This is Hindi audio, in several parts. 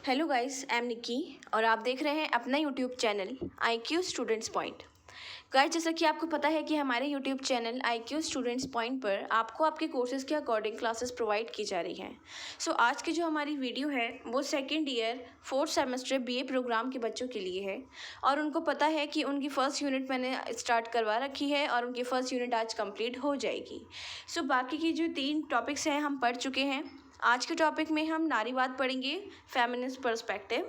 Hello guys, I am Nikki और आप देख रहे हैं अपना YouTube channel I Q students point. Guys, जैसा कि आपको पता है कि हमारे YouTube channel I Q students point पर आपको आपके कोर्सेज़ के अकॉर्डिंग क्लासेस प्रोवाइड की जा रही हैं। सो आज की जो हमारी वीडियो है वो second year fourth semester BA program के बच्चों के लिए है और उनको पता है कि उनकी फ़र्स्ट यूनिट मैंने स्टार्ट करवा रखी है और उनकी फ़र्स्ट यूनिट आज कंप्लीट हो जाएगी। सो बाकी की जो 3 टॉपिक्स हैं हम पढ़ चुके हैं। आज के टॉपिक में हम नारीवाद पढ़ेंगे, फेमिनिस्ट पर्सपेक्टिव,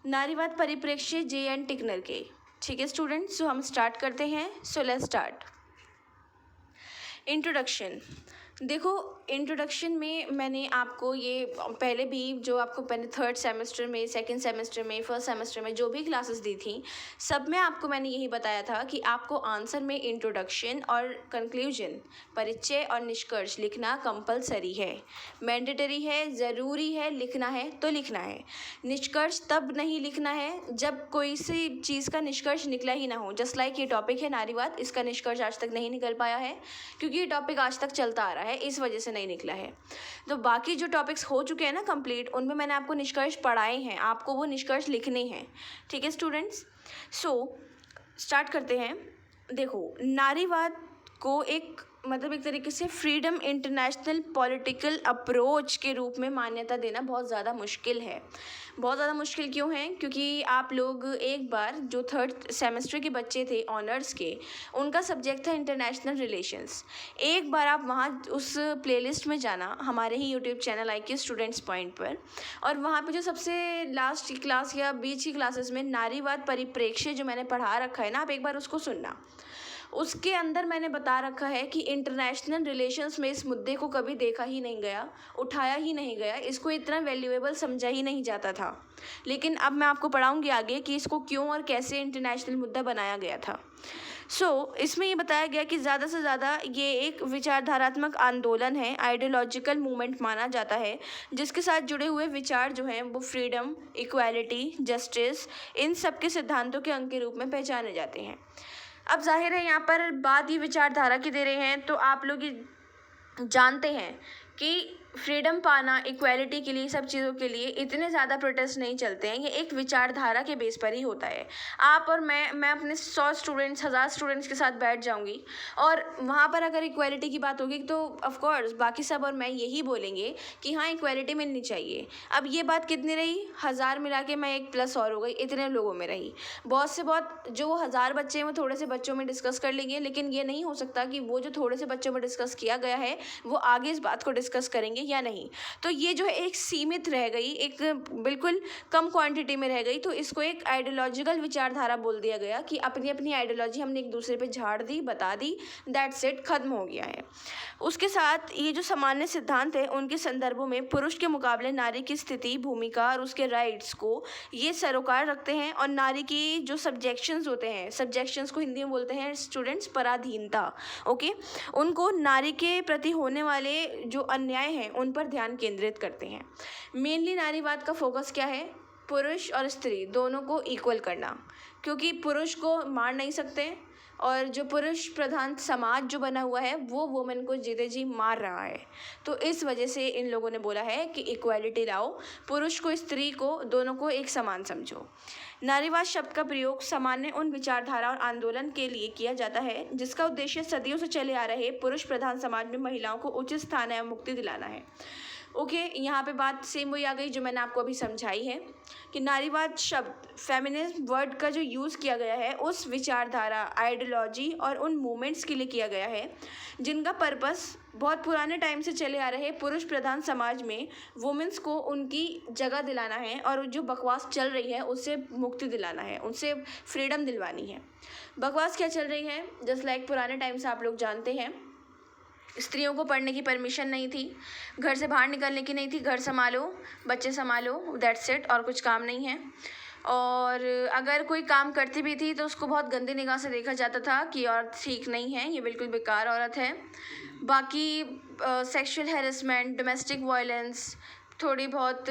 नारीवाद परिप्रेक्ष्य जे एन टिकनर के। ठीक है स्टूडेंट्स, सो हम स्टार्ट करते हैं। So let's start. इंट्रोडक्शन। देखो, इंट्रोडक्शन में मैंने आपको ये पहले भी जो आपको पहले थर्ड सेमेस्टर में, सेकंड सेमेस्टर में, फर्स्ट सेमेस्टर में जो भी क्लासेस दी थी, सब में आपको मैंने यही बताया था कि आपको आंसर में इंट्रोडक्शन और कंक्लूजन, परिचय और निष्कर्ष लिखना कंपलसरी है, मैंडेटरी है, ज़रूरी है, लिखना है तो लिखना है। निष्कर्ष तब नहीं लिखना है जब कोई सी चीज़ का निष्कर्ष निकला ही ना हो। जस्ट लाइक ये टॉपिक है नारीवाद, इसका निष्कर्ष आज तक नहीं निकल पाया है क्योंकि ये टॉपिक आज तक चलता आ रहा है, इस वजह से नहीं निकला है। तो बाकी जो टॉपिक्स हो चुके हैं ना कंप्लीट, उनमें मैंने आपको निष्कर्ष पढ़ाए हैं, आपको वो निष्कर्ष लिखने हैं। ठीक है स्टूडेंट्स, सो स्टार्ट करते हैं। देखो, नारीवाद को एक एक तरीके से फ्रीडम इंटरनेशनल पॉलिटिकल अप्रोच के रूप में मान्यता देना बहुत ज़्यादा मुश्किल है। बहुत ज़्यादा मुश्किल क्यों है? क्योंकि आप लोग एक बार जो थर्ड सेमेस्टर के बच्चे थे ऑनर्स के, उनका सब्जेक्ट था इंटरनेशनल रिलेशंस। एक बार आप वहाँ उस प्लेलिस्ट में जाना हमारे ही YouTube channel I Q students point पर, और वहाँ पे जो सबसे लास्ट की क्लास या बीच की क्लासेस में नारीवाद परिप्रेक्ष्य जो मैंने पढ़ा रखा है ना, आप एक बार उसको सुनना। उसके अंदर मैंने बता रखा है कि इंटरनेशनल रिलेशंस में इस मुद्दे को कभी देखा ही नहीं गया, उठाया ही नहीं गया, इसको इतना वैल्यूएबल समझा ही नहीं जाता था। लेकिन अब मैं आपको पढ़ाऊंगी आगे कि इसको क्यों और कैसे इंटरनेशनल मुद्दा बनाया गया था। इसमें ये बताया गया कि ज़्यादा से ज़्यादा ये एक विचारधारात्मक आंदोलन है, आइडियोलॉजिकल मूवमेंट माना जाता है, जिसके साथ जुड़े हुए विचार जो हैं वो फ्रीडम, इक्वालिटी, जस्टिस, इन सब के सिद्धांतों के अंग के रूप में पहचाने जाते हैं। अब जाहिर है यहाँ पर बात ही विचारधारा की दे रहे हैं, तो आप लोग ये जानते हैं कि फ्रीडम पाना, इक्वालिटी के लिए, सब चीज़ों के लिए इतने ज़्यादा प्रोटेस्ट नहीं चलते हैं। ये एक विचारधारा के बेस पर ही होता है। आप और मैं अपने 100 स्टूडेंट्स, 1000 स्टूडेंट्स के साथ बैठ जाऊंगी और वहाँ पर अगर इक्वालिटी की बात होगी तो ऑफ कोर्स बाकी सब और मैं यही बोलेंगे कि हाँ, इक्वालिटी मिलनी चाहिए। अब ये बात कितनी रही? 1000 मिला के मैं एक प्लस और हो गई, इतने लोगों में रही। बहुत से बहुत जो 1000 बच्चे हैं वो थोड़े से बच्चों में डिस्कस कर लेंगे, लेकिन ये नहीं हो सकता कि वो जो थोड़े से बच्चों में डिस्कस किया गया है वो आगे इस बात को डिस्कस करेंगे या नहीं। तो ये जो है एक सीमित रह गई, एक बिल्कुल कम क्वांटिटी में रह गई, तो इसको एक आइडियोलॉजिकल विचारधारा बोल दिया गया कि अपनी अपनी आइडियोलॉजी हमने एक दूसरे पे झाड़ दी, बता दी, दैट्स इट, खत्म हो गया है। उसके साथ ये जो सामान्य सिद्धांत है उनके संदर्भों में पुरुष के मुकाबले नारी की स्थिति, भूमिका और उसके राइट्स को ये सरोकार रखते हैं, और नारी की जो सब्जेक्शंस होते हैं, सब्जेक्शंस को हिंदी में बोलते हैं स्टूडेंट्स पराधीनता, ओके, उनको नारी के प्रति होने वाले जो अन्याय हैं उन पर ध्यान केंद्रित करते हैं। मेनली नारीवाद का फोकस क्या है? पुरुष और स्त्री दोनों को इक्वल करना, क्योंकि पुरुष को मार नहीं सकते और जो पुरुष प्रधान समाज जो बना हुआ है वो वुमेन को जीते जी मार रहा है। तो इस वजह से इन लोगों ने बोला है कि इक्वालिटी लाओ, पुरुष को, स्त्री को, दोनों को एक समान समझो। नारीवाद शब्द का प्रयोग सामान्य उन विचारधारा और आंदोलन के लिए किया जाता है जिसका उद्देश्य सदियों से चले आ रहे पुरुष प्रधान समाज में महिलाओं को उचित स्थान एवं मुक्ति दिलाना है। ओके, यहाँ पे बात सेम वही आ गई जो मैंने आपको अभी समझाई है कि नारीवाद शब्द, फेमिनिज्म वर्ड का जो यूज़ किया गया है उस विचारधारा, आइडियोलॉजी और उन मूवमेंट्स के लिए किया गया है जिनका पर्पस बहुत पुराने टाइम से चले आ रहे पुरुष प्रधान समाज में वुमेन्स को उनकी जगह दिलाना है और जो बकवास चल रही है उससे मुक्ति दिलाना है, उनसे फ्रीडम दिलवानी है। बकवास क्या चल रही है? जस्ट लाइक पुराने टाइम से आप लोग जानते हैं, स्त्रियों को पढ़ने की परमिशन नहीं थी, घर से बाहर निकलने की नहीं थी, घर संभालो, बच्चे संभालो, दैट्स इट, और कुछ काम नहीं है। और अगर कोई काम करती भी थी तो उसको बहुत गंदी निगाह से देखा जाता था कि औरत ठीक नहीं है, ये बिल्कुल बेकार औरत है। बाकी सेक्सुअल हैरेसमेंट, डोमेस्टिक वायलेंस, थोड़ी बहुत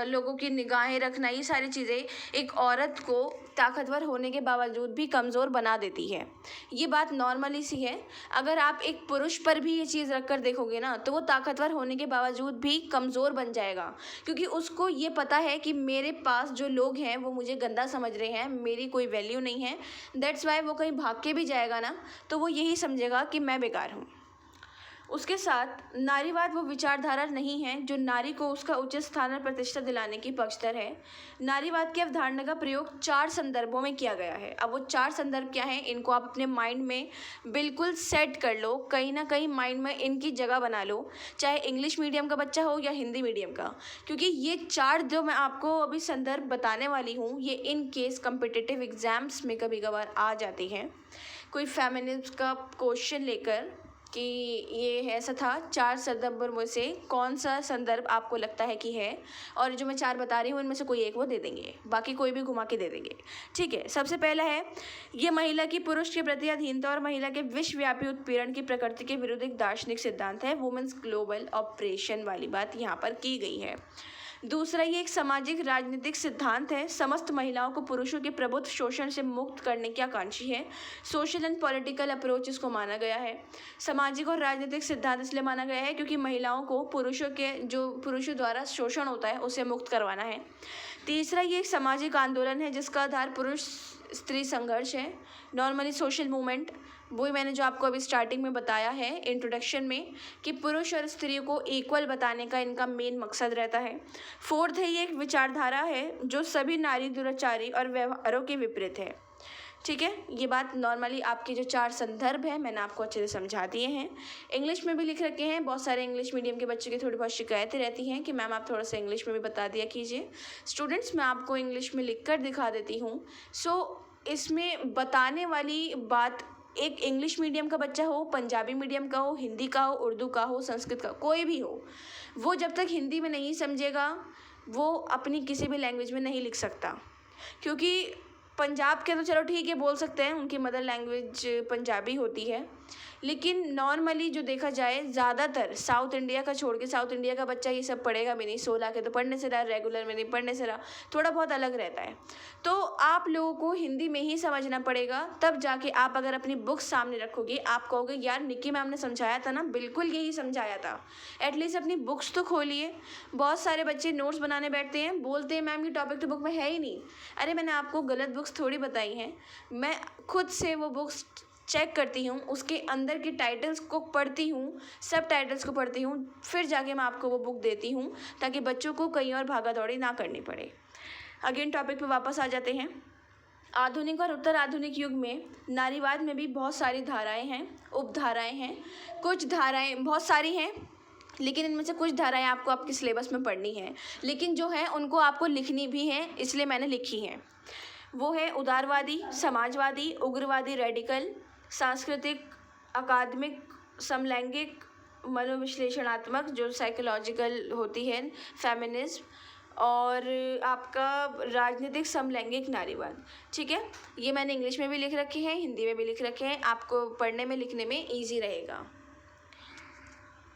लोगों की निगाहें रखना, ये सारी चीज़ें एक औरत को ताकतवर होने के बावजूद भी कमज़ोर बना देती है। ये बात नॉर्मली सी है। अगर आप एक पुरुष पर भी ये चीज़ रख कर देखोगे ना, तो वो ताकतवर होने के बावजूद भी कमज़ोर बन जाएगा, क्योंकि उसको ये पता है कि मेरे पास जो लोग हैं वो मुझे गंदा समझ रहे हैं, मेरी कोई वैल्यू नहीं है। दैट्स वाई वो कहीं भाग के भी जाएगा ना, तो वो यही समझेगा कि मैं बेकार हूँ। उसके साथ नारीवाद वो विचारधारा नहीं है जो नारी को उसका उचित स्थान और प्रतिष्ठा दिलाने की पक्षधर है। नारीवाद की अवधारणा का प्रयोग 4 संदर्भों में किया गया है। अब वो 4 संदर्भ क्या हैं, इनको आप अपने माइंड में बिल्कुल सेट कर लो, कहीं ना कहीं माइंड में इनकी जगह बना लो, चाहे इंग्लिश मीडियम का बच्चा हो या हिंदी मीडियम का, क्योंकि ये 4 जो मैं आपको अभी संदर्भ बताने वाली हूँ, ये इन केस कम्पिटिटिव एग्जाम्स में कभी कभार आ जाती हैं, कोई फेमिनिज्म का क्वेश्चन लेकर कि ये ऐसा था। 4 संदर्भ में से कौन सा संदर्भ आपको लगता है कि है, और जो मैं 4 बता रही हूँ इनमें से कोई एक वो दे देंगे, बाकी कोई भी घुमा के दे देंगे। ठीक है, सबसे पहला है, ये महिला की पुरुष के प्रति अधीनता और महिला के विश्वव्यापी उत्पीड़न की प्रकृति के विरुद्ध एक दार्शनिक सिद्धांत है। वुमेन्स ग्लोबल ऑपरेशन वाली बात यहाँ पर की गई है। दूसरा, ये एक सामाजिक राजनीतिक सिद्धांत है। समस्त महिलाओं को पुरुषों के प्रभुत्व शोषण से मुक्त करने की आकांक्षी है। सोशल एंड पॉलिटिकल अप्रोच इसको माना गया है। सामाजिक और राजनीतिक सिद्धांत इसलिए माना गया है क्योंकि महिलाओं को पुरुषों द्वारा शोषण होता है उसे मुक्त करवाना है। तीसरा, ये एक सामाजिक आंदोलन है जिसका आधार पुरुष स्त्री संघर्ष है, नॉर्मली सोशल मूवमेंट। वही मैंने जो आपको अभी स्टार्टिंग में बताया है इंट्रोडक्शन में, कि पुरुष और स्त्रियों को इक्वल बताने का इनका मेन मकसद रहता है। फोर्थ है, ये एक विचारधारा है जो सभी नारी दुराचारी और व्यवहारों के विपरीत है। ठीक है, ये बात नॉर्मली आपके जो 4 संदर्भ हैं मैंने आपको अच्छे से समझा दिए हैं। इंग्लिश में भी लिख रखे हैं। बहुत सारे इंग्लिश मीडियम के बच्चों की थोड़ी बहुत शिकायतें रहती हैं कि मैम आप थोड़ा सा इंग्लिश में भी बता दिया कीजिए। स्टूडेंट्स, मैं आपको इंग्लिश में लिख कर दिखा देती हूँ। इसमें बताने वाली बात एक इंग्लिश मीडियम का बच्चा हो, पंजाबी मीडियम का हो, हिंदी का हो, उर्दू का हो, संस्कृत का, कोई भी हो, वो जब तक हिंदी में नहीं समझेगा वो अपनी किसी भी लैंग्वेज में नहीं लिख सकता। क्योंकि पंजाब के तो चलो ठीक है बोल सकते हैं, उनकी मदर लैंग्वेज पंजाबी होती है, लेकिन नॉर्मली जो देखा जाए ज़्यादातर साउथ इंडिया का छोड़ के, साउथ इंडिया का बच्चा ये सब पढ़ेगा भी नहीं। 16 के तो पढ़ने से रहा, रेगुलर में नहीं पढ़ने से रहा, थोड़ा बहुत अलग रहता है। तो आप लोगों को हिंदी में ही समझना पड़ेगा, तब जाके आप अगर अपनी बुक्स सामने रखोगे आप कहोगे यार निक्की मैम ने समझाया था ना, बिल्कुल यही समझाया था। एटलीस्ट अपनी बुक्स तो खोलिए। बहुत सारे बच्चे नोट्स बनाने बैठते हैं, बोलते हैं मैम ये टॉपिक तो बुक में है ही नहीं। अरे मैंने आपको गलत बुक्स थोड़ी बताई हैं, मैं खुद से वो बुक्स चेक करती हूँ, उसके अंदर के टाइटल्स को पढ़ती हूँ, सब टाइटल्स को पढ़ती हूँ, फिर जाके मैं आपको वो बुक देती हूँ ताकि बच्चों को कहीं और भागा दौड़ी ना करनी पड़े। अगेन टॉपिक पे वापस आ जाते हैं। आधुनिक और उत्तर आधुनिक युग में नारीवाद में भी बहुत सारी धाराएं हैं, उपधाराएं हैं। कुछ धाराएं बहुत सारी हैं, लेकिन इनमें से कुछ धाराएं आपको आपके सिलेबस में पढ़नी है, लेकिन जो है उनको आपको लिखनी भी है, इसलिए मैंने लिखी है। वो है उदारवादी, समाजवादी, उग्रवादी, रेडिकल, सांस्कृतिक, अकादमिक, समलैंगिक, मनोविश्लेषणात्मक जो साइकोलॉजिकल होती है, फेमिनिज्म, और आपका राजनीतिक समलैंगिक नारीवाद। ठीक है, ये मैंने इंग्लिश में भी लिख रखे हैं, हिंदी में भी लिख रखे हैं, आपको पढ़ने में लिखने में ईजी रहेगा।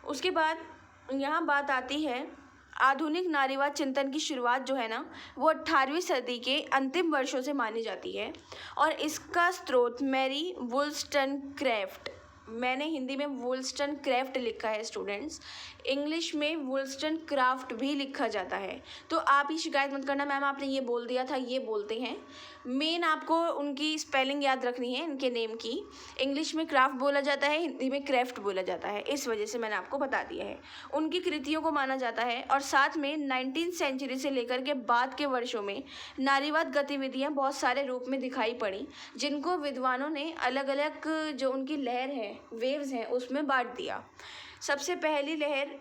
उसके बाद यहाँ बात आती है आधुनिक नारीवाद चिंतन की शुरुआत जो है ना, वो 18वीं सदी के अंतिम वर्षों से मानी जाती है, और इसका स्रोत मैरी वुllstonecraft, मैंने हिंदी में वुllstonecraft लिखा है स्टूडेंट्स, इंग्लिश में वुllstonecraft भी लिखा जाता है। तो आप ही शिकायत मत करना मैम आपने ये बोल दिया था, ये बोलते हैं। मेन आपको उनकी स्पेलिंग याद रखनी है इनके नेम की। इंग्लिश में क्राफ्ट बोला जाता है, हिंदी में क्रेफ्ट बोला जाता है, इस वजह से मैंने आपको बता दिया है। उनकी कृतियों को माना जाता है, और साथ में 19th सेंचुरी से लेकर के बाद के वर्षों में नारीवाद गतिविधियाँ बहुत सारे रूप में दिखाई पड़ी, जिनको विद्वानों ने अलग अलग जो उनकी लहर है, वेव्स हैं, उसमें बांट दिया। सबसे पहली लहर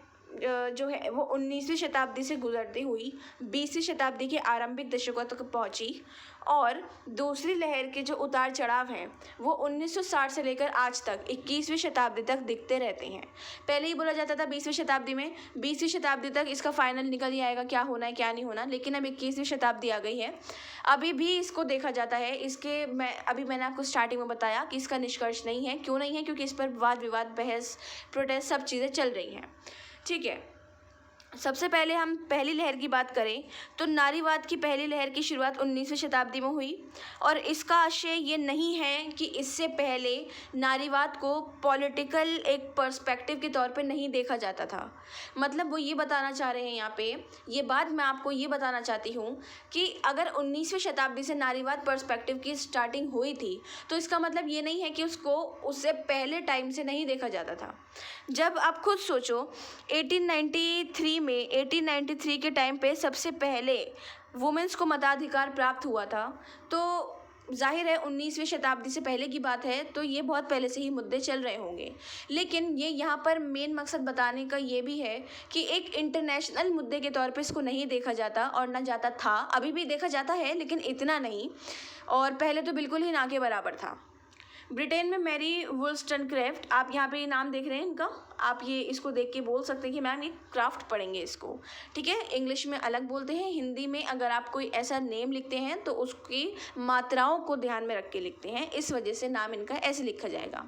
जो है वो 19वीं शताब्दी से गुजरती हुई 20वीं शताब्दी के आरंभिक दशकों तक पहुंची, और दूसरी लहर के जो उतार चढ़ाव हैं वो 1960 से लेकर आज तक 21वीं शताब्दी तक दिखते रहते हैं। पहले ही बोला जाता था 20वीं शताब्दी में, 20वीं शताब्दी तक इसका फाइनल निकल ही आएगा क्या होना है क्या नहीं होना, लेकिन अब 21वीं शताब्दी आ गई है, अभी भी इसको देखा जाता है। मैंने आपको स्टार्टिंग में बताया कि इसका निष्कर्ष नहीं है। क्यों नहीं है? क्योंकि इस पर वाद विवाद, बहस, प्रोटेस्ट, सब चीज़ें चल रही हैं। ठीक है, सबसे पहले हम पहली लहर की बात करें तो नारीवाद की पहली लहर की शुरुआत 19वीं शताब्दी में हुई और इसका आशय ये नहीं है कि इससे पहले नारीवाद को पॉलिटिकल एक पर्सपेक्टिव के तौर पे नहीं देखा जाता था। मतलब वो ये बताना चाह रहे हैं यहाँ पे, ये बात मैं आपको ये बताना चाहती हूँ कि अगर 19वीं शताब्दी से नारीवाद पर्सपेक्टिव की स्टार्टिंग हुई थी तो इसका मतलब ये नहीं है कि उसको उससे पहले टाइम से नहीं देखा जाता था। जब आप खुद सोचो 1893 के टाइम पे सबसे पहले वुमेन्स को मताधिकार प्राप्त हुआ था, तो जाहिर है 19वीं शताब्दी से पहले की बात है, तो ये बहुत पहले से ही मुद्दे चल रहे होंगे। लेकिन ये यहाँ पर मेन मकसद बताने का ये भी है कि एक इंटरनेशनल मुद्दे के तौर पे इसको नहीं देखा जाता और ना जाता था, अभी भी देखा जाता है लेकिन इतना नहीं, और पहले तो बिल्कुल ही ना के बराबर था। ब्रिटेन में मैरी वुllstonecraft, आप यहाँ पे ये नाम देख रहे हैं इनका, आप ये इसको देख के बोल सकते हैं कि मैम ये क्राफ्ट पढ़ेंगे इसको, ठीक है। इंग्लिश में अलग बोलते हैं, हिंदी में अगर आप कोई ऐसा नेम लिखते हैं तो उसकी मात्राओं को ध्यान में रख के लिखते हैं, इस वजह से नाम इनका ऐसे लिखा जाएगा।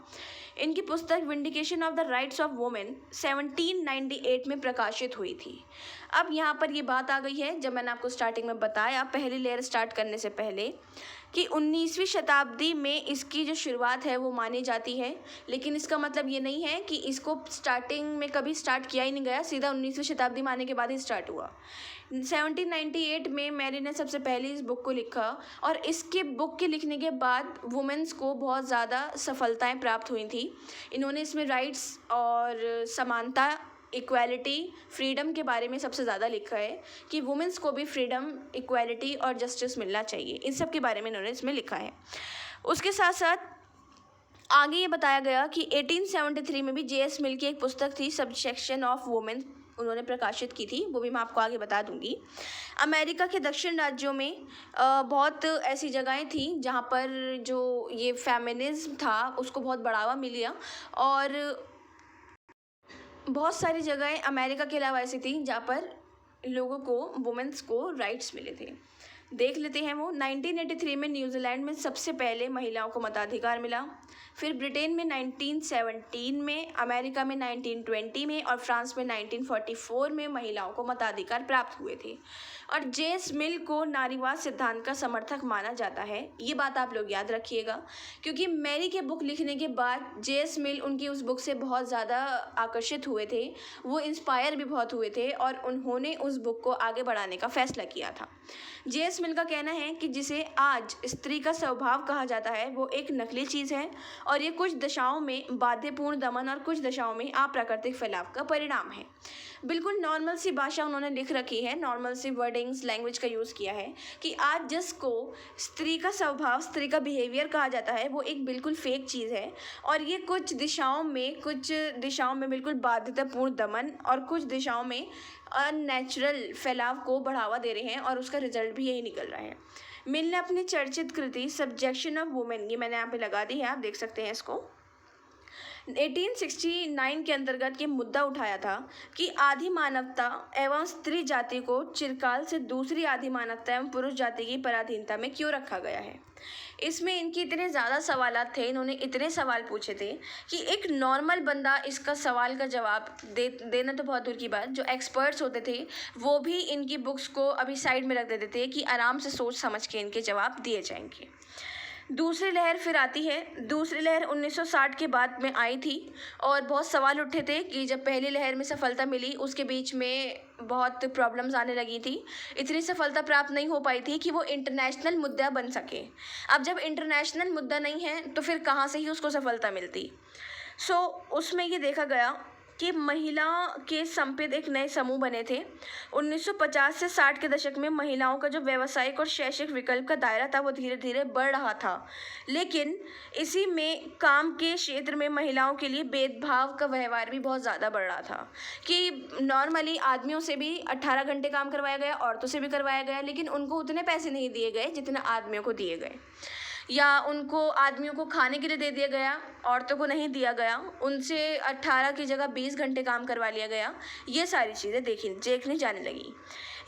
इनकी पुस्तक vindication of the rights of women 1798 में प्रकाशित हुई थी। अब यहाँ पर ये बात आ गई है, जब मैंने आपको स्टार्टिंग में बताया पहली लेयर स्टार्ट करने से पहले, कि 19वीं शताब्दी में इसकी जो शुरुआत है वो मानी जाती है, लेकिन इसका मतलब ये नहीं है कि इसको स्टार्टिंग में कभी स्टार्ट किया ही नहीं गया, सीधा 19वीं शताब्दी माने के बाद ही स्टार्ट हुआ। 1798 में मैरी ने सबसे पहले इस बुक को लिखा और इसके बुक के लिखने के बाद वुमेन्स को बहुत ज़्यादा सफलताएं प्राप्त हुई थी। इन्होंने इसमें राइट्स और समानता, इक्वालिटी, फ्रीडम के बारे में सबसे ज़्यादा लिखा है कि वुमेन्स को भी फ्रीडम, इक्वालिटी और जस्टिस मिलना चाहिए, इन सब के बारे में इन्होंने इसमें लिखा है। उसके साथ साथ आगे ये बताया गया कि 1873 में भी J.S. मिल की एक पुस्तक थी, सबसेक्शन ऑफ वुमेन, उन्होंने प्रकाशित की थी, वो भी मैं आपको आगे बता दूंगी। अमेरिका के दक्षिण राज्यों में बहुत ऐसी जगहें थी जहाँ पर जो ये फेमिनिज्म था उसको बहुत बढ़ावा मिल गया, और बहुत सारी जगहें अमेरिका के अलावा ऐसी थी जहाँ पर लोगों को, वुमेन्स को राइट्स मिले थे। देख लेते हैं वो। 1983 में न्यूजीलैंड में सबसे पहले महिलाओं को मताधिकार मिला, फिर ब्रिटेन में 1917 में, अमेरिका में 1920 में और फ्रांस में 1944 में महिलाओं को मताधिकार प्राप्त हुए थे। और J.S. मिल को नारीवाद सिद्धांत का समर्थक माना जाता है, ये बात आप लोग याद रखिएगा, क्योंकि मैरी के बुक लिखने के बाद J.S. मिल उनकी उस बुक से बहुत ज़्यादा आकर्षित हुए थे, वो इंस्पायर भी बहुत हुए थे और उन्होंने उस बुक को आगे बढ़ाने का फैसला किया था। J.S. मिल का कहना है कि जिसे आज स्त्री का स्वभाव कहा जाता है वो एक नकली चीज़ है और ये कुछ दशाओं में बाध्यपूर्ण दमन और कुछ दशाओं में अप्राकृतिक फैलाव का परिणाम है। बिल्कुल नॉर्मल सी भाषा उन्होंने लिख रखी है, नॉर्मल सी वर्डिंग्स, लैंग्वेज का यूज़ किया है कि आज जिसको स्त्री का स्वभाव, स्त्री का बिहेवियर कहा जाता है वो एक बिल्कुल फेक चीज़ है और ये कुछ दिशाओं में बिल्कुल बाध्यतापूर्ण दमन और कुछ दिशाओं में अननेचुरल फैलाव को बढ़ावा दे रहे हैं और उसका रिजल्ट भी यही निकल रहा है। मिल ने अपनी चर्चित कृति सब्जेक्शन ऑफ वुमेन, ये मैंने यहाँ पे लगा दी है, आप देख सकते हैं इसको, 1869 के अंतर्गत ये मुद्दा उठाया था कि आधि मानवता एवं स्त्री जाति को चिरकाल से दूसरी आधि मानवता एवं पुरुष जाति की पराधीनता में क्यों रखा गया है। इसमें इनके इतने ज़्यादा सवालात थे, इन्होंने इतने सवाल पूछे थे कि एक नॉर्मल बंदा इसका सवाल का जवाब देना तो बहुत दूर की बात, जो एक्सपर्ट्स होते थे वो भी इनकी बुक्स को अभी साइड में रख देते थे कि आराम से सोच समझ के इनके जवाब दिए जाएंगे। दूसरी लहर फिर आती है। दूसरी लहर 1960 के बाद में आई थी और बहुत सवाल उठे थे कि जब पहली लहर में सफलता मिली उसके बीच में बहुत प्रॉब्लम्स आने लगी थी, इतनी सफलता प्राप्त नहीं हो पाई थी कि वो इंटरनेशनल मुद्दा बन सके। अब जब इंटरनेशनल मुद्दा नहीं है तो फिर कहाँ से ही उसको सफलता मिलती। उसमें ये देखा गया कि महिला के संपित एक नए समूह बने थे। 1950 से 60 के दशक में महिलाओं का जो व्यावसायिक और शैक्षिक विकल्प का दायरा था वो धीरे धीरे बढ़ रहा था, लेकिन इसी में काम के क्षेत्र में महिलाओं के लिए भेदभाव का व्यवहार भी बहुत ज़्यादा बढ़ रहा था कि नॉर्मली आदमियों से भी 18 घंटे काम करवाया गया, औरतों से भी करवाया गया, लेकिन उनको उतने पैसे नहीं दिए गए जितने आदमियों को दिए गए। या उनको आदमियों को खाने के लिए दे दिया गया, औरतों को नहीं दिया गया, उनसे 18 की जगह 20 घंटे काम करवा लिया गया। ये सारी चीज़ें देखने जाने लगी।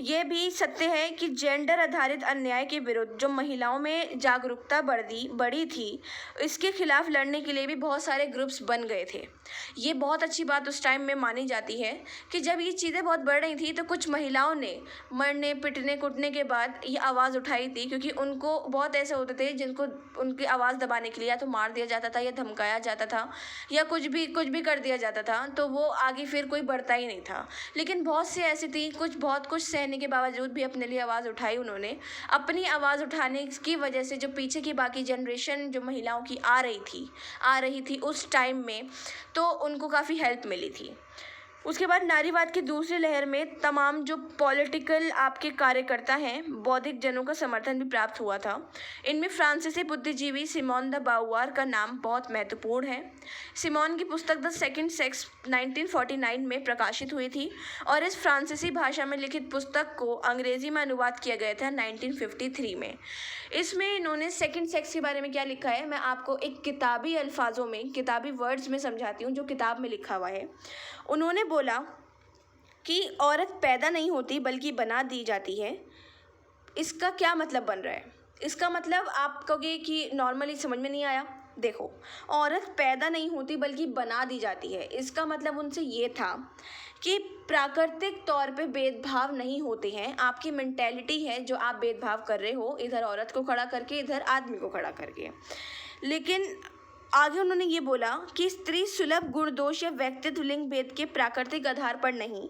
ये भी सत्य है कि जेंडर आधारित अन्याय के विरुद्ध जो महिलाओं में जागरूकता बढ़ी थी, इसके खिलाफ लड़ने के लिए भी बहुत सारे ग्रुप्स बन गए थे। ये बहुत अच्छी बात उस टाइम में मानी जाती है कि जब ये चीज़ें बहुत बढ़ रही थी तो कुछ महिलाओं ने मरने पिटने कुटने के बाद ये आवाज़ उठाई थी, क्योंकि उनको बहुत ऐसे होते थे जिनको उनकी आवाज़ दबाने के लिए या तो मार दिया जाता था या धमकाया जाता था या कुछ भी कर दिया जाता था, तो वो आगे फिर कोई बढ़ता ही नहीं था। लेकिन बहुत से ऐसी थी, बहुत कुछ सहने के बावजूद भी अपने लिए आवाज़ उठाई उन्होंने। अपनी आवाज़ उठाने की वजह से जो पीछे की बाकी जनरेशन जो महिलाओं की आ रही थी उस टाइम में, तो उनको काफ़ी हेल्प मिली थी। उसके बाद नारीवाद की दूसरी लहर में तमाम जो पॉलिटिकल आपके कार्यकर्ता हैं, बौद्धिक जनों का समर्थन भी प्राप्त हुआ था। इनमें फ्रांसीसी बुद्धिजीवी सिमोन द बाउआर का नाम बहुत महत्वपूर्ण है। सिमोन की पुस्तक द सेकंड सेक्स 1949 में प्रकाशित हुई थी और इस फ्रांसीसी भाषा में लिखित पुस्तक को अंग्रेजी में अनुवाद किया गया था 1953 में। इसमें इन्होंने सेकंड सेक्स के बारे में क्या लिखा है, मैं आपको एक किताबी अल्फाजों में, किताबी वर्ड्स में समझाती हूँ जो किताब में लिखा हुआ है। उन्होंने बोला कि औरत पैदा नहीं होती बल्कि बना दी जाती है। इसका क्या मतलब बन रहा है? इसका मतलब आप कहोगे कि नॉर्मली समझ में नहीं आया। देखो, औरत पैदा नहीं होती बल्कि बना दी जाती है। इसका मतलब उनसे ये था कि प्राकृतिक तौर पे भेदभाव नहीं होते हैं। आपकी मेंटेलिटी है जो आप भेदभाव कर रहे हो, इधर औरत को खड़ा करके इधर आदमी को खड़ा करके। लेकिन आगे उन्होंने ये बोला कि स्त्री सुलभ गुण दोष या व्यक्तित्व लिंग भेद के प्राकृतिक आधार पर नहीं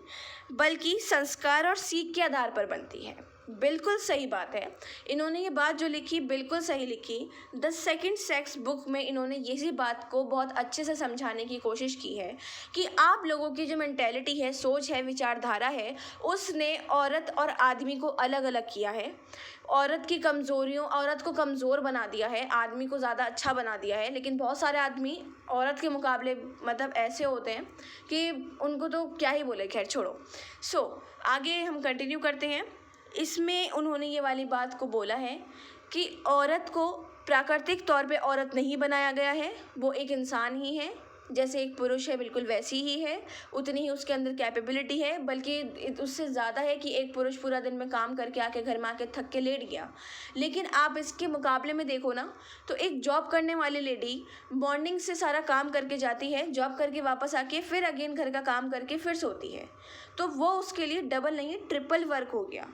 बल्कि संस्कार और सीख के आधार पर बनती है। बिल्कुल सही बात है। इन्होंने ये बात जो लिखी बिल्कुल सही लिखी। द सेकंड सेक्स बुक में इन्होंने इसी बात को बहुत अच्छे से समझाने की कोशिश की है कि आप लोगों की जो मेंटेलिटी है, सोच है, विचारधारा है, उसने औरत और आदमी को अलग अलग किया है। औरत को कमज़ोर बना दिया है, आदमी को ज़्यादा अच्छा बना दिया है। लेकिन बहुत सारे आदमी औरत के मुकाबले मतलब ऐसे होते हैं कि उनको तो क्या ही बोले, खैर छोड़ो। आगे हम कंटिन्यू करते हैं। इसमें उन्होंने ये वाली बात को बोला है कि औरत को प्राकृतिक तौर पे औरत नहीं बनाया गया है, वो एक इंसान ही है, जैसे एक पुरुष है बिल्कुल वैसी ही है, उतनी ही उसके अंदर कैपेबिलिटी है, बल्कि उससे ज़्यादा है कि एक पुरुष पूरा दिन में काम करके आके घर में आके थक के लेट गया। लेकिन आप इसके मुकाबले में देखो ना, तो एक जॉब करने वाली लेडी मॉर्निंग से सारा काम करके जाती है, जॉब करके वापस आके फिर अगेन घर का काम करके फिर सोती है, तो वो उसके लिए डबल नहीं ट्रिपल वर्क हो गया।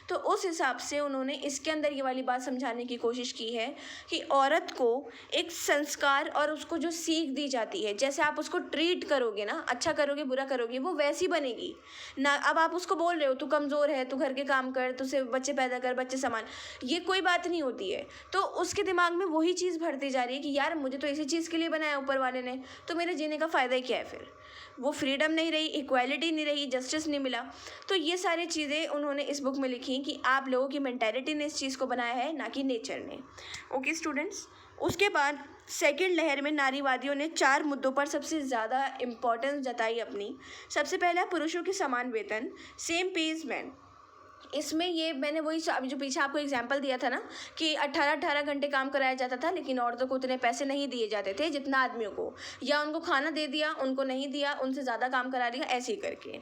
तो उस हिसाब से उन्होंने इसके अंदर ये वाली बात समझाने की कोशिश की है कि औरत को एक संस्कार और उसको जो सीख दी जाती है, जैसे आप उसको ट्रीट करोगे ना, अच्छा करोगे बुरा करोगे, वो वैसी बनेगी ना। अब आप उसको बोल रहे हो तू कमज़ोर है, तू घर के काम कर, तू से बच्चे पैदा कर, बच्चे संभाल, ये कोई बात नहीं होती है। तो उसके दिमाग में वही चीज़ भरती जा रही है कि यार मुझे तो इसी चीज़ के लिए बनाया ऊपर वाले ने, तो मेरे जीने का फ़ायदा ही क्या है? फिर वो फ्रीडम नहीं रही, इक्वालिटी नहीं रही, जस्टिस नहीं मिला। तो ये सारी चीज़ें उन्होंने इस बुक में लिखी कि आप लोगों की मेंटालिटी ने इस चीज़ को बनाया है, ना कि नेचर ने। ओके स्टूडेंट्स, उसके बाद सेकेंड लहर में नारीवादियों ने 4 मुद्दों पर सबसे ज़्यादा इम्पोर्टेंस जताई अपनी। सबसे पहला, पुरुषों के समान वेतन, सेम पे इज़ मैन। इसमें ये मैंने वही जो पीछे आपको एग्जांपल दिया था ना कि 18-18 घंटे काम कराया जाता था, लेकिन औरतों को उतने पैसे नहीं दिए जाते थे जितना आदमियों को, या उनको खाना दे दिया, उनको नहीं दिया, उनसे ज़्यादा काम करा दिया, ऐसे ही करके।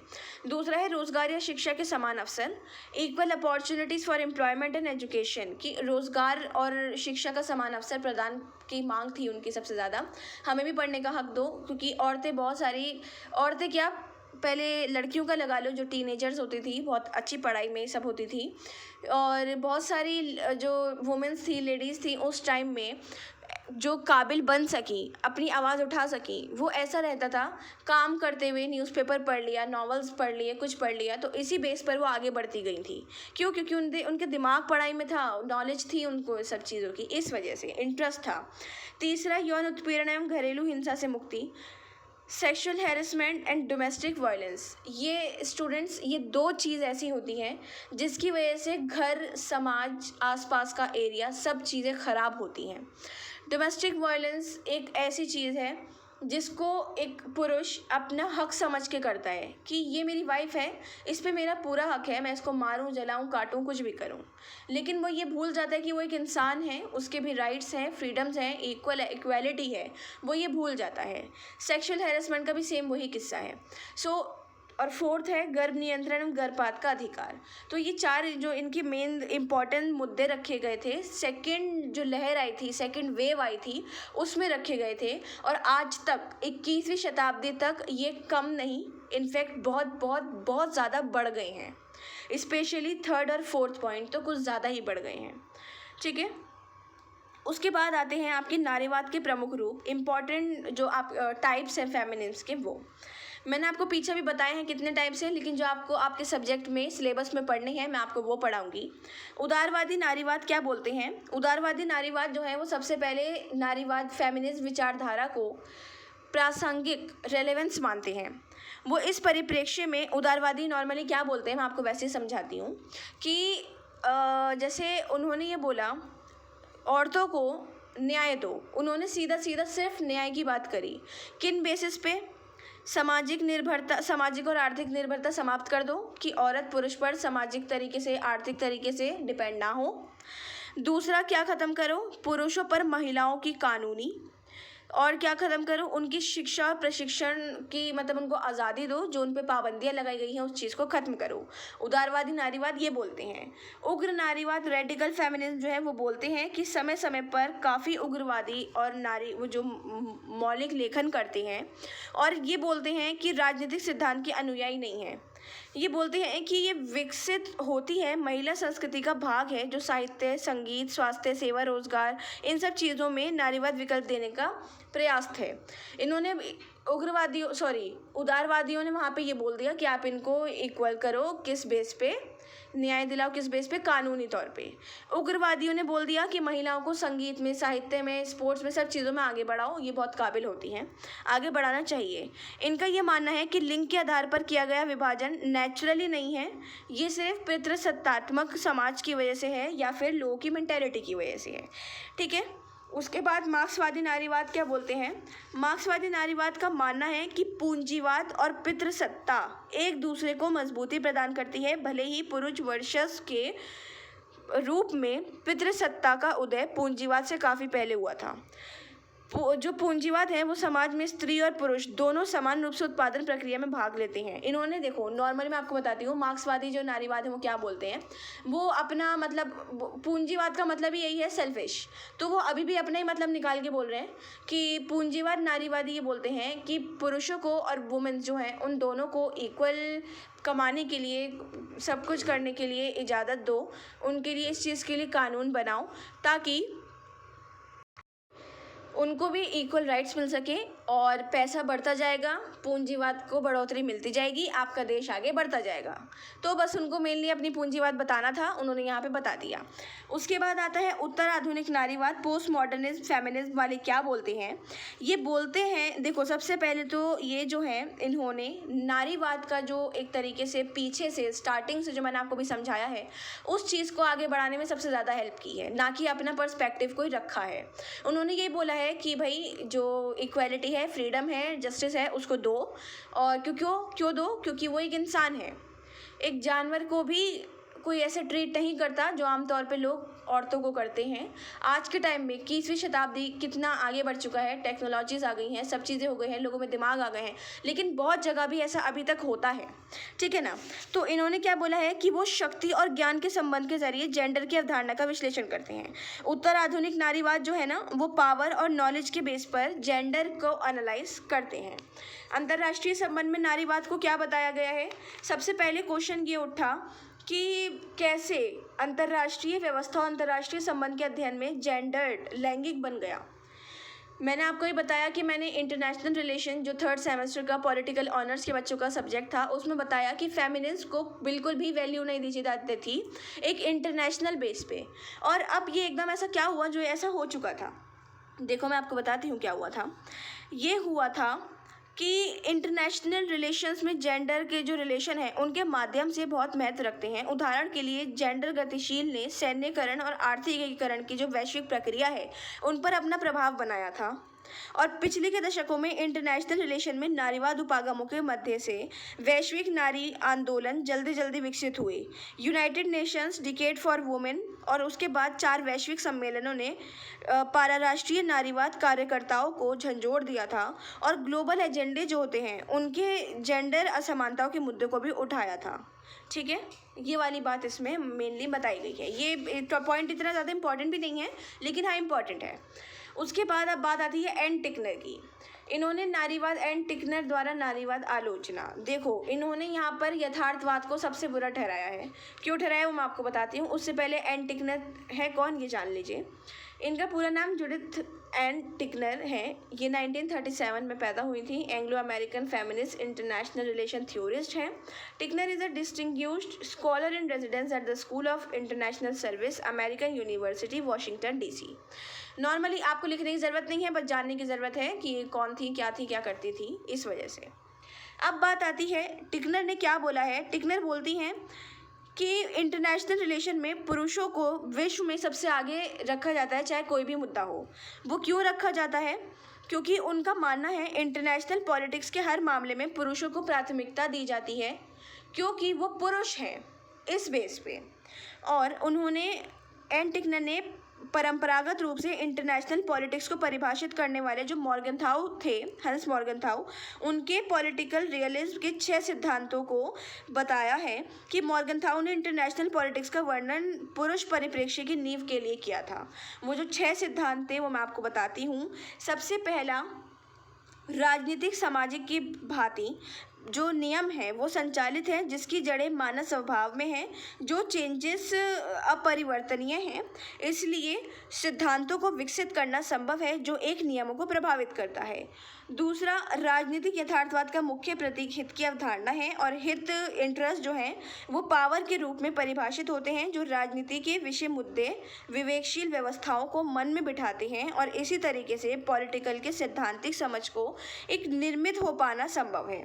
दूसरा है रोज़गार या शिक्षा के समान अवसर, equal opportunities for employment and education, कि रोज़गार और शिक्षा का समान अवसर प्रदान की मांग थी उनकी सबसे ज़्यादा। हमें भी पढ़ने का हक दो, क्योंकि औरतें क्या, पहले लड़कियों का लगा लो, जो टीनेजर्स होती थी, बहुत अच्छी पढ़ाई में सब होती थी, और बहुत सारी जो वुमेन्स थी, लेडीज़ थी उस टाइम में, जो काबिल बन सकी, अपनी आवाज़ उठा सकी, वो ऐसा रहता था काम करते हुए न्यूज़पेपर पढ़ लिया, नॉवेल्स पढ़ लिए, कुछ पढ़ लिया, तो इसी बेस पर वो आगे बढ़ती गई थी। क्यों? क्योंकि उनके दिमाग पढ़ाई में था, नॉलेज थी उनको सब चीज़ों की, इस वजह से इंटरेस्ट था। तीसरा, यौन उत्पीड़न एवं घरेलू हिंसा से मुक्ति, sexual harassment and domestic violence. ये स्टूडेंट्स, ये 2 चीज़ ऐसी होती हैं जिसकी वजह से घर, समाज, आसपास का एरिया, सब चीज़ें ख़राब होती हैं। डोमेस्टिक वायलेंस एक ऐसी चीज़ है जिसको एक पुरुष अपना हक समझ के करता है कि ये मेरी वाइफ है, इस पे मेरा पूरा हक है, मैं इसको मारूं, जलाऊं, काटूं, कुछ भी करूं। लेकिन वो ये भूल जाता है कि वो एक इंसान है, उसके भी राइट्स हैं, फ्रीडम्स हैं, इक्वालिटी है, वो ये भूल जाता है। सेक्सुअल हैरेसमेंट का भी सेम वही किस्सा है। और फोर्थ है गर्भ नियंत्रण और गर्भपात का अधिकार। तो ये 4 जो इनके मेन इम्पॉर्टेंट मुद्दे रखे गए थे, सेकंड जो लहर आई थी, सेकंड वेव आई थी, उसमें रखे गए थे। और आज तक 21वीं शताब्दी तक ये कम नहीं, इनफैक्ट बहुत बहुत बहुत ज़्यादा बढ़ गए हैं। स्पेशली थर्ड और फोर्थ पॉइंट तो कुछ ज़्यादा ही बढ़ गए हैं। ठीक है, उसके बाद आते हैं आपके नारीवाद के प्रमुख रूप, इम्पॉर्टेंट जो आप टाइप्स हैं फेमिनिज्म के। वो मैंने आपको पीछे भी बताए हैं कितने टाइप्स हैं, लेकिन जो आपको आपके सब्जेक्ट में सिलेबस में पढ़ने हैं मैं आपको वो पढ़ाऊंगी। उदारवादी नारीवाद क्या बोलते हैं? उदारवादी नारीवाद जो है वो सबसे पहले नारीवाद फेमिनिज्म विचारधारा को प्रासंगिक रेलेवेंस मानते हैं। वो इस परिप्रेक्ष्य में उदारवादी नॉर्मली क्या बोलते हैं, मैं आपको वैसे ही समझाती हूँ कि जैसे उन्होंने ये बोला औरतों को न्याय दो, उन्होंने सीधा सीधा सिर्फ न्याय की बात करी। किन बेसिस पे? सामाजिक और आर्थिक निर्भरता समाप्त कर दो कि औरत पुरुष पर सामाजिक तरीके से, आर्थिक तरीके से डिपेंड ना हो। दूसरा क्या ख़त्म करो? पुरुषों पर महिलाओं की कानूनी, और क्या ख़त्म करो? उनकी शिक्षा और प्रशिक्षण की, मतलब उनको आज़ादी दो, जो उन पे पाबंदियाँ लगाई गई हैं उस चीज़ को ख़त्म करो। उदारवादी नारीवाद ये बोलते हैं। उग्र नारीवाद रेडिकल फेमिनिज्म जो है वो बोलते हैं कि समय समय पर काफ़ी उग्रवादी और नारी वो जो मौलिक लेखन करते हैं, और ये बोलते हैं कि राजनीतिक सिद्धांत के अनुयायी नहीं हैं। ये बोलते हैं कि ये विकसित होती है महिला संस्कृति का भाग है, जो साहित्य, संगीत, स्वास्थ्य सेवा, रोजगार, इन सब चीज़ों में नारीवाद विकल्प देने का प्रयास थे। इन्होंने उदारवादियों ने वहाँ पे ये बोल दिया कि आप इनको इक्वल करो, किस बेस पे? न्याय दिलाओ, किस बेस पे? कानूनी तौर पे। उग्रवादियों ने बोल दिया कि महिलाओं को संगीत में, साहित्य में, स्पोर्ट्स में, सब चीज़ों में आगे बढ़ाओ, ये बहुत काबिल होती हैं, आगे बढ़ाना चाहिए। इनका ये मानना है कि लिंग के आधार पर किया गया विभाजन नेचुरली नहीं है, ये सिर्फ पितृसत्तात्मक समाज की वजह से है या फिर लोगों की मेंटेलिटी की वजह से है। ठीक है, उसके बाद मार्क्सवादी नारीवाद क्या बोलते हैं? मार्क्सवादी नारीवाद का मानना है कि पूंजीवाद और पितृसत्ता एक दूसरे को मजबूती प्रदान करती है, भले ही पुरुष वर्चस्व के रूप में पितृसत्ता का उदय पूंजीवाद से काफ़ी पहले हुआ था। जो पूंजीवाद है वो समाज में स्त्री और पुरुष दोनों समान रूप से उत्पादन प्रक्रिया में भाग लेते हैं। इन्होंने, देखो नॉर्मली मैं आपको बताती हूँ, मार्क्सवादी जो नारीवाद है वो क्या बोलते हैं, वो अपना मतलब, पूंजीवाद का मतलब ही यही है सेल्फिश, तो वो अभी भी अपना ही मतलब निकाल के बोल रहे हैं कि पूंजीवाद नारीवादी ये बोलते हैं कि पुरुषों को और वुमेन्स जो हैं उन दोनों को इक्वल कमाने के लिए, सब कुछ करने के लिए इजाज़त दो, उनके लिए इस चीज़ के लिए कानून बनाओ ताकि उनको भी इक्वल राइट्स मिल सके, और पैसा बढ़ता जाएगा, पूंजीवाद को बढ़ोतरी मिलती जाएगी, आपका देश आगे बढ़ता जाएगा। तो बस उनको मेनली अपनी पूंजीवाद बताना था, उन्होंने यहाँ पे बता दिया। उसके बाद आता है उत्तर आधुनिक नारीवाद, पोस्ट मॉडर्निज्म फेमिनिज्म वाले क्या बोलते हैं? ये बोलते हैं, देखो सबसे पहले तो ये जो है इन्होंने नारीवाद का जो एक तरीके से पीछे से स्टार्टिंग से जो मैंने आपको भी समझाया है उस चीज़ को आगे बढ़ाने में सबसे ज़्यादा हेल्प की है, ना कि अपना पर्सपेक्टिव कोई रखा है। उन्होंने ये बोला है कि भाई जो इक्वालिटी है, फ्रीडम है, जस्टिस है, उसको दो। और क्यों दो? क्योंकि वो एक इंसान है, एक जानवर को भी कोई ऐसे ट्रीट नहीं करता जो आमतौर पे लोग औरतों को करते हैं। आज के टाइम में 21वीं शताब्दी कितना आगे बढ़ चुका है, टेक्नोलॉजीज़ आ गई हैं, सब चीज़ें हो गई हैं, लोगों में दिमाग आ गए हैं, लेकिन बहुत जगह भी ऐसा अभी तक होता है। ठीक है ना? तो इन्होंने क्या बोला है कि वो शक्ति और ज्ञान के संबंध के जरिए जेंडर की अवधारणा का विश्लेषण करते हैं। उत्तर आधुनिक नारीवाद जो है ना, वो पावर और नॉलेज के बेस पर जेंडर को एनालाइज करते हैं। अंतर्राष्ट्रीय संबंध में नारीवाद को क्या बताया गया है? सबसे पहले क्वेश्चन ये उठा कि कैसे अंतर्राष्ट्रीय व्यवस्था और अंतर्राष्ट्रीय संबंध के अध्ययन में जेंडर्ड, लैंगिक बन गया। मैंने आपको ये बताया कि मैंने इंटरनेशनल रिलेशन जो 3rd सेमेस्टर का पॉलिटिकल ऑनर्स के बच्चों का सब्जेक्ट था, उसमें बताया कि फेमिनिज्म को बिल्कुल भी वैल्यू नहीं दी जाती थी एक इंटरनेशनल बेस पे। और अब ये एकदम ऐसा क्या हुआ, जो ऐसा हो चुका था। देखो मैं आपको बताती हूँ क्या हुआ था। ये हुआ था कि इंटरनेशनल रिलेशंस में जेंडर के जो रिलेशन हैं उनके माध्यम से बहुत महत्व रखते हैं। उदाहरण के लिए जेंडर गतिशील ने सैन्यकरण और आर्थिक एकीकरण की जो वैश्विक प्रक्रिया है उन पर अपना प्रभाव बनाया था। और पिछले के दशकों में इंटरनेशनल रिलेशन में नारीवाद उपागमों के मध्य से वैश्विक नारी आंदोलन जल्दी जल्दी विकसित हुए। United Nations decade for women और उसके बाद 4 वैश्विक सम्मेलनों ने पाराराष्ट्रीय नारीवाद कार्यकर्ताओं को झंझोड़ दिया था और ग्लोबल एजेंडे जो होते हैं उनके जेंडर असमानताओं के मुद्दे को भी उठाया था। ठीक है, ये वाली बात इसमें मेनली बताई गई है। ये पॉइंट इतना ज़्यादा इम्पोर्टेंट भी नहीं है, लेकिन हाँ इम्पॉर्टेंट है। उसके बाद अब बात आती है एन टिकनर की। इन्होंने नारीवाद एन टिकनर द्वारा नारीवाद आलोचना, देखो इन्होंने यहाँ पर यथार्थवाद को सबसे बुरा ठहराया है। क्यों ठहराया वो मैं आपको बताती हूँ। उससे पहले एन टिकनर है कौन ये जान लीजिए। इनका पूरा नाम जुडिथ एन टिकनर है। ये 1937 में पैदा हुई थी। Anglo American feminist international relation theorist हैं। Tickner is a distinguished scholar in residence at the School of International Service, American University, Washington DC। Normally आपको लिखने की ज़रूरत नहीं है, बस जानने की ज़रूरत है कि ये कौन थी, क्या थी, क्या करती थी, इस वजह से। अब बात आती है टिकनर ने क्या बोला है। टिकनर बोलती हैं कि इंटरनेशनल रिलेशन में पुरुषों को विश्व में सबसे आगे रखा जाता है, चाहे कोई भी मुद्दा हो। वो क्यों रखा जाता है? क्योंकि उनका मानना है इंटरनेशनल पॉलिटिक्स के हर मामले में पुरुषों को प्राथमिकता दी जाती है क्योंकि वो पुरुष हैं, इस बेस पे। और उन्होंने एन टिकनर ने परंपरागत रूप से इंटरनेशनल पॉलिटिक्स को परिभाषित करने वाले जो मॉर्गनथाउ थे, हंस मॉर्गनथाउ, उनके पॉलिटिकल रियलिज्म के 6 सिद्धांतों को बताया है कि मॉर्गनथाउ ने इंटरनेशनल पॉलिटिक्स का वर्णन पुरुष परिप्रेक्ष्य की नींव के लिए किया था। वो जो 6 सिद्धांत थे वो मैं आपको बताती हूँ। सबसे पहला, राजनीतिक सामाजिक की भांति जो नियम है वो संचालित है जिसकी जड़ें मानव स्वभाव में हैं, जो चेंजेस अपरिवर्तनीय हैं, इसलिए सिद्धांतों को विकसित करना संभव है जो एक नियमों को प्रभावित करता है। दूसरा, राजनीतिक यथार्थवाद का मुख्य प्रतीक हित की अवधारणा है और हित इंटरेस्ट जो है वो पावर के रूप में परिभाषित होते हैं जो राजनीति के विषय मुद्दे विवेकशील व्यवस्थाओं को मन में बिठाते हैं और इसी तरीके से पॉलिटिकल के सैद्धांतिक समझ को एक निर्मित हो पाना संभव है।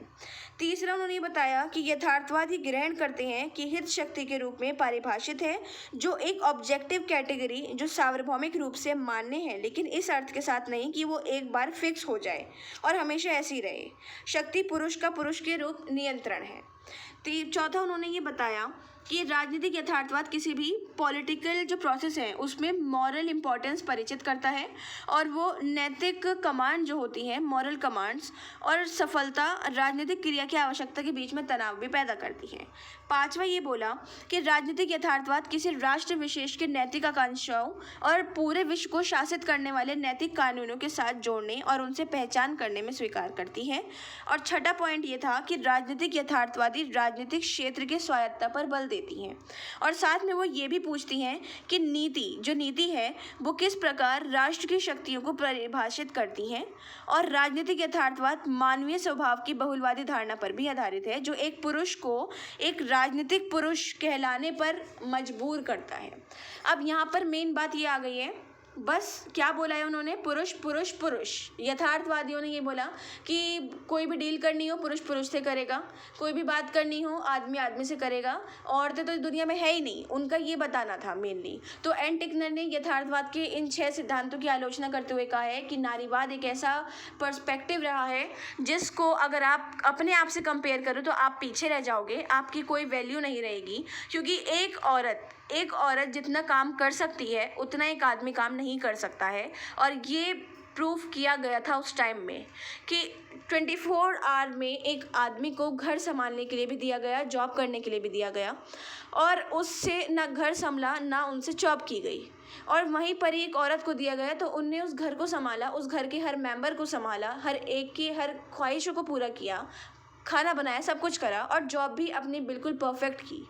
तीसरा, उन्होंने बताया कि यथार्थवाद ही ग्रहण करते हैं कि हित शक्ति के रूप में परिभाषित है जो एक ऑब्जेक्टिव कैटेगरी जो सार्वभौमिक रूप से मान्य है, लेकिन इस अर्थ के साथ नहीं कि वो एक बार फिक्स हो जाए और हमेशा ऐसी रहे। शक्ति पुरुष का पुरुष के रूप नियंत्रण है। चौथा, उन्होंने ये बताया कि राजनीतिक यथार्थवाद किसी भी पॉलिटिकल जो प्रोसेस है उसमें मॉरल इम्पोर्टेंस परिचित करता है और वो नैतिक कमांड जो होती है, मॉरल कमांड्स और सफलता राजनीतिक क्रिया की आवश्यकता के बीच में तनाव भी पैदा करती है। पांचवा, ये बोला कि राजनीतिक यथार्थवाद किसी राष्ट्र विशेष के नैतिक आकांक्षाओं और पूरे विश्व को शासित करने वाले नैतिक कानूनों के साथ जोड़ने और उनसे पहचान करने में स्वीकार करती है। और छठा पॉइंट ये था कि राजनीतिक यथार्थवादी राजनीतिक क्षेत्र के स्वायत्तता पर बल देती हैं और साथ में वो ये भी पूछती हैं कि नीति है वो किस प्रकार राष्ट्र की शक्तियों को परिभाषित करती हैं। और राजनीतिक यथार्थवाद मानवीय स्वभाव की बहुलवादी धारणा पर भी आधारित है जो एक पुरुष को एक राजनीतिक पुरुष कहलाने पर मजबूर करता है। अब यहाँ पर मेन बात ये आ गई है, बस क्या बोला है उन्होंने, पुरुष पुरुष पुरुष। यथार्थवादियों ने ये बोला कि कोई भी डील करनी हो पुरुष पुरुष से करेगा, कोई भी बात करनी हो आदमी आदमी से करेगा, औरतें तो इस दुनिया में है ही नहीं, उनका ये बताना था मेनली। तो एन टिकनर ने यथार्थवाद के इन 6 सिद्धांतों की आलोचना करते हुए कहा है कि नारीवाद एक ऐसा पर्सपेक्टिव रहा है जिसको अगर आप अपने आप से कंपेयर करो तो आप पीछे रह जाओगे, आपकी कोई वैल्यू नहीं रहेगी, क्योंकि एक औरत जितना काम कर सकती है उतना एक आदमी काम नहीं कर सकता है। और ये प्रूफ किया गया था उस टाइम में कि 24 आवर में एक आदमी को घर संभालने के लिए भी दिया गया, जॉब करने के लिए भी दिया गया, और उससे ना घर संभला ना उनसे जॉब की गई। और वहीं पर ही एक औरत को दिया गया तो उनने उस घर को संभाला, उस घर के हर मेंबर को संभाला, हर एक की हर ख्वाहिशों को पूरा किया, खाना बनाया, सब कुछ करा और जॉब भी अपनी बिल्कुल परफेक्ट की।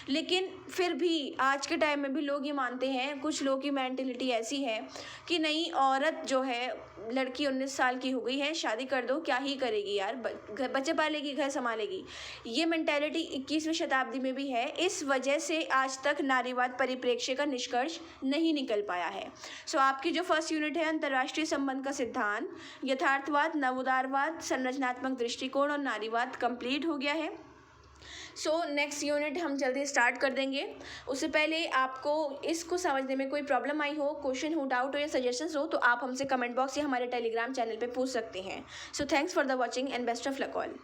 लेकिन फिर भी आज के टाइम में भी लोग ये मानते हैं, कुछ लोगों की मेंटेलिटी ऐसी है कि नहीं, औरत जो है, लड़की 19 साल की हो गई है, शादी कर दो, क्या ही करेगी यार, बच्चे पालेगी, घर संभालेगी। ये मेंटेलिटी 21वीं शताब्दी में भी है। इस वजह से आज तक नारीवाद परिप्रेक्ष्य का निष्कर्ष नहीं निकल पाया है। सो आपकी जो फर्स्ट यूनिट है अंतर्राष्ट्रीय संबंध का सिद्धांत, यथार्थवाद, नवोदारवाद, संरचनात्मक दृष्टिकोण और नारीवाद कंप्लीट हो गया है। सो नेक्स्ट यूनिट हम जल्दी स्टार्ट कर देंगे। उससे पहले आपको इसको समझने में कोई प्रॉब्लम आई हो, क्वेश्चन हो, डाउट हो या सजेशंस हो तो आप हमसे कमेंट बॉक्स या हमारे टेलीग्राम चैनल पे पूछ सकते हैं। So thanks for the watching and best of luck all.